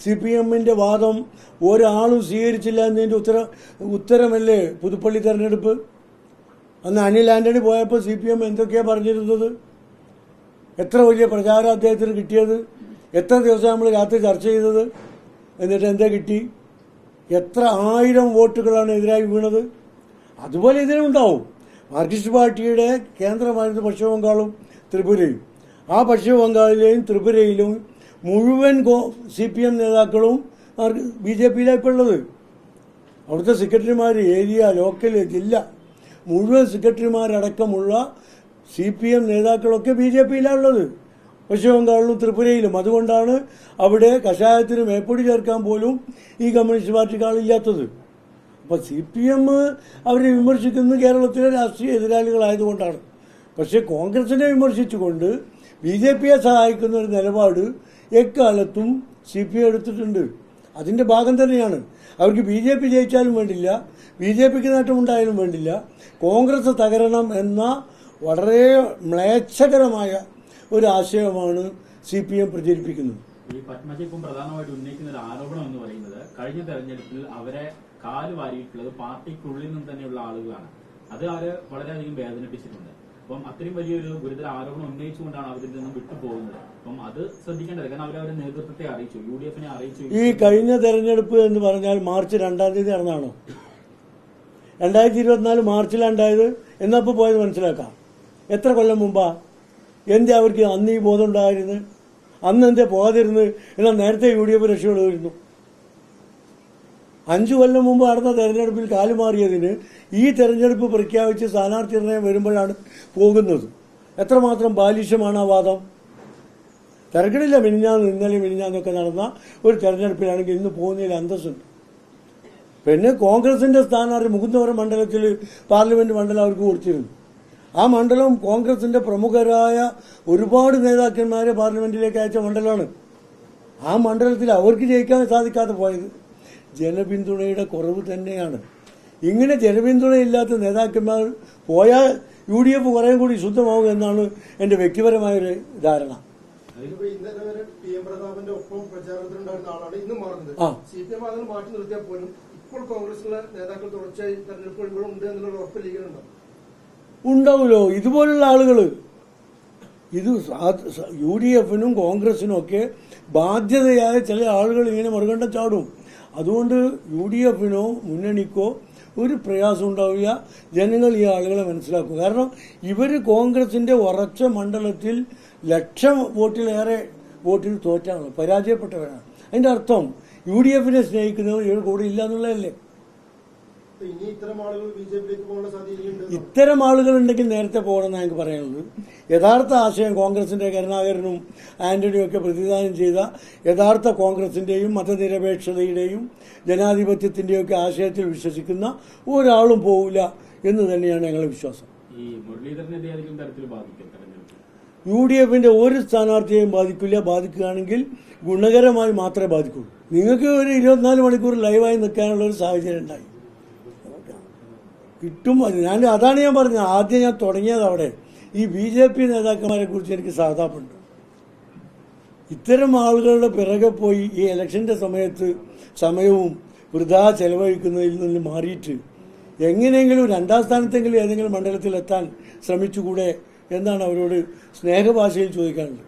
CPM-ന്റെ വാദം ഒരാളും സ്വീകരിച്ചില്ല എന്നതിൻ്റെ ഉത്തരമല്ലേ പുതുപ്പള്ളി തെരഞ്ഞെടുപ്പ്. അന്ന് അനിൽ ആന്റണി പോയപ്പോൾ CPM എന്തൊക്കെയാണ് പറഞ്ഞിരുന്നത്? എത്ര വലിയ പ്രചാരം അദ്ദേഹത്തിന് കിട്ടിയത്? എത്ര ദിവസം നമ്മൾ രാത്രി ചർച്ച ചെയ്തത്? എന്നിട്ട് എന്താ കിട്ടി? എത്ര 1000 വോട്ടുകളാണ് എതിരായി വീണത്? അതുപോലെ ഇതിനുണ്ടാവും. മാർക്സിസ്റ്റ് പാർട്ടിയുടെ കേന്ദ്രമായിരുന്നു പശ്ചിമ ബംഗാളും ത്രിപുരയും. ആ പശ്ചിമ ബംഗാളിലെയും ത്രിപുരയിലും മുഴുവൻ CPM നേതാക്കളും BJP-യിലാണ് ഉള്ളത്. അവിടുത്തെ സെക്രട്ടറിമാർ, ഏരിയ, ലോക്കൽ, ജില്ല മുഴുവൻ സെക്രട്ടറിമാരടക്കമുള്ള CPM നേതാക്കളൊക്കെ BJP-യിലാണുള്ളത്, പശ്ചിമ ബംഗാളിലും ത്രിപുരയിലും. അതുകൊണ്ടാണ് അവിടെ കഷായത്തിന് മേപ്പൊടി ചേർക്കാൻ പോലും ഈ കമ്മ്യൂണിസ്റ്റ് പാർട്ടിക്ക് ആളില്ലാത്തത്. അപ്പോൾ CPM അവരെ വിമർശിക്കുന്നത് കേരളത്തിലെ രാഷ്ട്രീയ എതിരാളികളായതുകൊണ്ടാണ്. പക്ഷേ കോൺഗ്രസിനെ വിമർശിച്ചുകൊണ്ട് BJP-യെ സഹായിക്കുന്ന ഒരു നിലപാട് എക്കാലത്തും CPM എടുത്തിട്ടുണ്ട്. അതിൻ്റെ ഭാഗം തന്നെയാണ്. അവർക്ക് BJP ജയിച്ചാലും വേണ്ടില്ല, BJP-ക്ക് നേട്ടമുണ്ടായാലും വേണ്ടില്ല, കോൺഗ്രസ് തകരണം എന്ന വളരെ മ്ലേച്ഛകരമായ ഒരു ആശയമാണ് CPM പ്രചരിപ്പിക്കുന്നത്. ഈ പത്മജ ഇപ്പം പ്രധാനമായിട്ട് ഉന്നയിക്കുന്ന ഒരു ആരോപണം എന്ന് പറയുന്നത് കഴിഞ്ഞ തെരഞ്ഞെടുപ്പിൽ അവരെ കാല് വാരിയിട്ടുള്ളത് പാർട്ടിക്കുള്ളിൽ നിന്ന് തന്നെയുള്ള ആളുകളാണ്. അത് അവരെ വളരെയധികം വേദനിപ്പിച്ചിട്ടുണ്ട്. അപ്പം അത്രയും വലിയൊരു ഗുരുതര ആരോപണം ഉന്നയിച്ചുകൊണ്ടാണ് അവരിൽ നിന്നും വിട്ടുപോകുന്നത്. അപ്പം അത് ശ്രദ്ധിക്കേണ്ടത്. കാരണം അവരവരുടെ നേതൃത്വത്തെ അറിയിച്ചു, UDF-നെ അറിയിച്ചു. ഈ കഴിഞ്ഞ തെരഞ്ഞെടുപ്പ് എന്ന് പറഞ്ഞാൽ മാർച്ച് 2-ാം തീയതി നടന്നാണോ? 2024 മാർച്ചിലുണ്ടായത്. എന്നപ്പോൾ പോയത് മനസ്സിലാക്കാം. എത്ര കൊല്ലം മുമ്പാ? എന്തേ അവർക്ക് അന്ന് ഈ ബോധം ഉണ്ടായിരുന്നു? അന്ന് എന്തേ പോകാതിരുന്നത്? എന്നാൽ നേരത്തെ UDF രക്ഷപ്പെടുമായിരുന്നു. 5 കൊല്ലം മുമ്പ് നടന്ന തെരഞ്ഞെടുപ്പിൽ കാലുമാറിയതിന് ഈ തെരഞ്ഞെടുപ്പ് പ്രഖ്യാപിച്ച് സ്ഥാനാർത്ഥി നിർണയം വരുമ്പോഴാണ് പോകുന്നത്. എത്രമാത്രം ബാലിഷ്യമാണ് ആ വാദം? തിരക്കിടില്ല. ഇന്നലെ മിനിഞ്ഞാന്നൊക്കെ നടന്ന ഒരു തെരഞ്ഞെടുപ്പിലാണെങ്കിൽ ഇന്ന് പോകുന്നതിൽ അന്തസ്സുണ്ട്. പിന്നെ കോൺഗ്രസിന്റെ സ്ഥാനാർത്ഥി മുകുന്ദപുരം മണ്ഡലത്തിൽ പാർലമെന്റ് മണ്ഡലം അവർക്ക് കൊടുത്തിരുന്നു. ആ മണ്ഡലം കോൺഗ്രസിന്റെ പ്രമുഖരായ ഒരുപാട് നേതാക്കന്മാരെ പാർലമെന്റിലേക്ക് അയച്ച മണ്ഡലമാണ്. ആ മണ്ഡലത്തിൽ അവർക്ക് ജയിക്കാൻ സാധിക്കാതെ പോയത് ജനപിന്തുണയുടെ കുറവ് തന്നെയാണ്. ഇങ്ങനെ ജനപിന്തുണയില്ലാത്ത നേതാക്കന്മാർ പോയാൽ UDF കുറേ കൂടി ശുദ്ധമാവും എന്നാണ് എൻ്റെ വ്യക്തിപരമായൊരു ധാരണ. ഉണ്ടാവുമല്ലോ ഇതുപോലുള്ള ആളുകൾ. ഇത് UDF-നും കോൺഗ്രസിനും ഒക്കെ ബാധ്യതയായ ചില ആളുകൾ ഇങ്ങനെ മറുകണ്ഠം ചാടും. അതുകൊണ്ട് UDF-നോ മുന്നണിക്കോ ഒരു പ്രയാസം ഉണ്ടാവില്ല. ജനങ്ങൾ ഈ ആളുകളെ മനസ്സിലാക്കും. കാരണം ഇവർ കോൺഗ്രസിന്റെ ഉറച്ച മണ്ഡലത്തിൽ 1,00,000 വോട്ടിലേറെ വോട്ടിൽ തോറ്റാണ്, പരാജയപ്പെട്ടവരാണ്. അതിന്റെ അർത്ഥം UDF-നെ സ്നേഹിക്കുന്നവർ ഇവർ കൂടെ ഇല്ല എന്നുള്ളതല്ലേ. ഇത്തരം ആളുകൾ ഉണ്ടെങ്കിൽ നേരത്തെ പോകണമെന്ന് ഞങ്ങൾക്ക് പറയാനുള്ളത്. യഥാർത്ഥ ആശയം കോൺഗ്രസിന്റെ കരുണാകരനും ആന്റണിയും ഒക്കെ പ്രതിദാനം ചെയ്ത യഥാർത്ഥ കോൺഗ്രസിന്റെയും മതനിരപേക്ഷതയുടെയും ജനാധിപത്യത്തിന്റെയും ഒക്കെ ആശയത്തിൽ വിശ്വസിക്കുന്ന ഒരാളും പോവില്ല എന്ന് തന്നെയാണ് ഞങ്ങളുടെ വിശ്വാസം. UDF-ന്റെ ഒരു സ്ഥാനാർത്ഥിയെയും ബാധിക്കില്ല. ബാധിക്കുകയാണെങ്കിൽ ഗുണകരമായി മാത്രമേ ബാധിക്കുള്ളൂ. നിങ്ങൾക്ക് ഒരു 24 മണിക്കൂർ ലൈവായി നിൽക്കാനുള്ള ഒരു സാഹചര്യം ഉണ്ടായി കിട്ടും. അതാണ് ഞാൻ പറഞ്ഞത്. ആദ്യം ഞാൻ തുടങ്ങിയത് അവിടെ. ഈ BJP നേതാക്കന്മാരെ കുറിച്ച് എനിക്ക് സഹതാപമുണ്ട്. ഇത്തരം ആളുകളുടെ പിറകെ പോയി ഈ ഇലക്ഷന്റെ സമയവും വൃഥാ ചെലവഴിക്കുന്നതിൽ നിന്ന് മാറിയിട്ട് എങ്ങനെയെങ്കിലും 2ാം സ്ഥാനത്തെങ്കിലും ഏതെങ്കിലും മണ്ഡലത്തിൽ എത്താൻ ശ്രമിച്ചുകൂടെ എന്നാണ് അവരോട് സ്നേഹഭാഷയിൽ ചോദിക്കാനുള്ളത്.